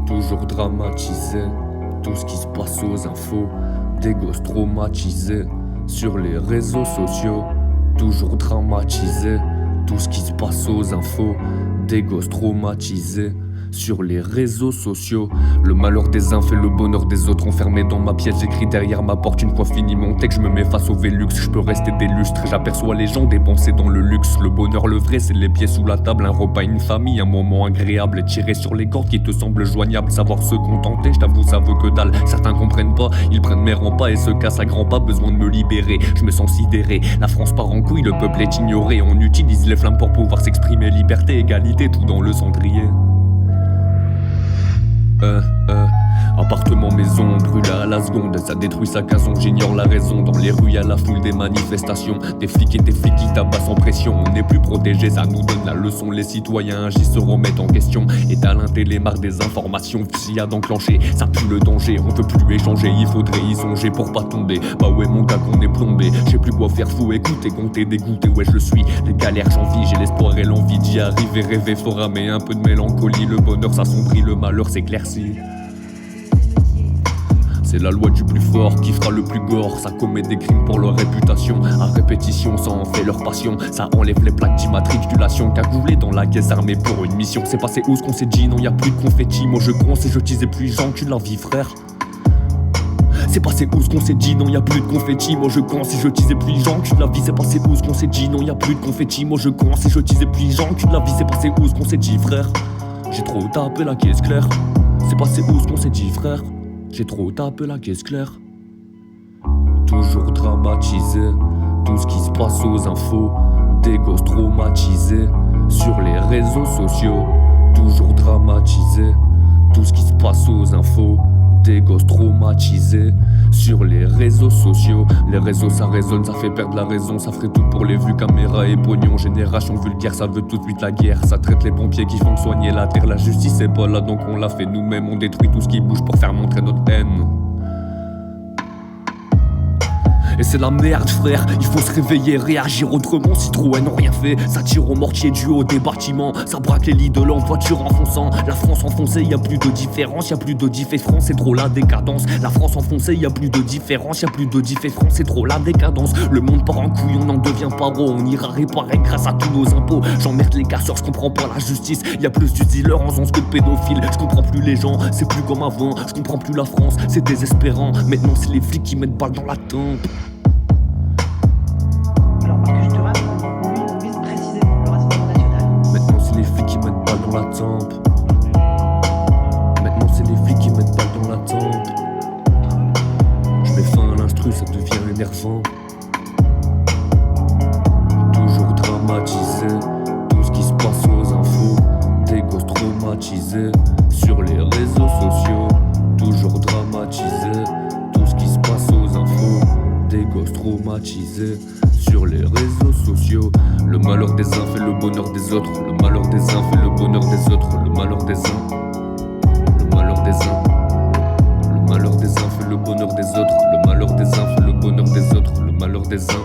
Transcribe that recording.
toujours dramatisé. Tout ce qui se passe aux infos, des gosses traumatisés. Sur les réseaux sociaux, toujours dramatisé. Tout ce qui se passe aux infos, des gosses traumatisés. Sur les réseaux sociaux, le malheur des uns fait le bonheur des autres. Enfermé dans ma pièce, j'écris derrière ma porte. Une fois fini mon texte, je me mets face au Vélux. Je peux rester des lustres, j'aperçois les gens dépensés dans le luxe. Le bonheur, le vrai, c'est les pieds sous la table. Un repas, une famille, un moment agréable. Tiré sur les cordes qui te semblent joignables. Savoir se contenter, je t'avoue, ça veut que dalle. Certains comprennent pas, ils prennent mes rempas et se cassent à grands pas. Besoin de me libérer, je me sens sidéré. La France part en couille, le peuple est ignoré. On utilise les flammes pour pouvoir s'exprimer. Liberté, égalité, tout dans le cendrier. Appartement, maison, brûlé à la seconde. Ça détruit sa cason, j'ignore la raison. Dans les rues, y'a la foule des manifestations. Des flics et des flics qui tabassent en pression. On n'est plus protégés, ça nous donne la leçon. Les citoyens agissent, se remettent en question. Étalent les marques des informations. Fusillade enclenchée, ça pue le danger. On peut plus échanger, il faudrait y songer pour pas tomber. Bah ouais mon gars qu'on est plombé. J'ai plus quoi faire, faut écouter, compter, dégoûter. Ouais je le suis, les galères j'en vis. J'ai l'espoir et l'envie d'y arriver. Rêver fort mais un peu de mélancolie. Le bonheur s'assombrit, le malheur s'éclaircit. C'est la loi du plus fort qui fera le plus gore. Ça commet des crimes pour leur réputation. À répétition, ça en fait leur passion. Ça enlève les plaques d'immatriculation. Cagoulé dans la caisse armée pour une mission. C'est passé où ce qu'on s'est dit? Non y'a plus de confetti. Moi je gronce et je disais plus j'encule la vie frère. C'est passé où ce qu'on s'est dit? Non y'a plus de confetti. Moi je gronce et je disais plus j'encule la vie. C'est passé où ce qu'on s'est dit? Non y'a plus de confetti. Moi je gronce et je disais plus j'encule la vie. C'est passé où ce qu'on s'est dit frère? J'ai trop tapé la caisse claire. C'est passé où ce qu'on s'est dit frère? J'ai trop tapé la caisse claire. Toujours dramatisé. Tout ce qui se passe aux infos, des gosses traumatisés. Sur les réseaux sociaux, toujours dramatisé. Tout ce qui se passe aux infos, des gosses traumatisés. Sur les réseaux sociaux, les réseaux ça résonne, ça fait perdre la raison. Ça ferait tout pour les vues, caméra et pognon. Génération vulgaire, ça veut tout de suite la guerre. Ça traite les pompiers qui font soigner la terre. La justice est pas là donc on l'a fait nous-mêmes. On détruit tout ce qui bouge pour faire montrer notre haine. Et c'est la merde frère, il faut se réveiller, réagir autrement. Citroën n'ont rien fait, ça tire au mortier du haut des bâtiments. Ça braque les lits de leur voiture enfonçant. La France enfoncée, y'a plus de différence, y'a plus de différence, c'est trop la décadence. La France enfoncée, y'a plus de différence, y'a plus de différence, c'est trop la décadence. Le monde part en couille, on n'en devient pas gros. On ira réparer grâce à tous nos impôts. J'emmerde les casseurs, je comprends pas la justice. Y'a plus de dealers en zone que de pédophiles. Je comprends plus les gens, c'est plus comme avant. Je comprends plus la France, c'est désespérant. Maintenant c'est les flics qui mettent balles dans la tempe. La tempe. Maintenant c'est les flics qui mettent balles dans la tempe. Je mets fin à l'instru, ça devient énervant. Toujours dramatisé. Tout ce qui se passe aux infos, des gosses traumatisés. Sur les réseaux sociaux, toujours dramatisé. Tout ce qui se passe aux infos, des gosses traumatisés. Sur les réseaux sociaux, le malheur des uns fait le bonheur des autres. Le malheur des uns fait le bonheur des autres. Le malheur des uns, le malheur des uns. Le malheur des uns fait le bonheur des autres. Le malheur des uns fait le bonheur des autres. Le malheur des uns.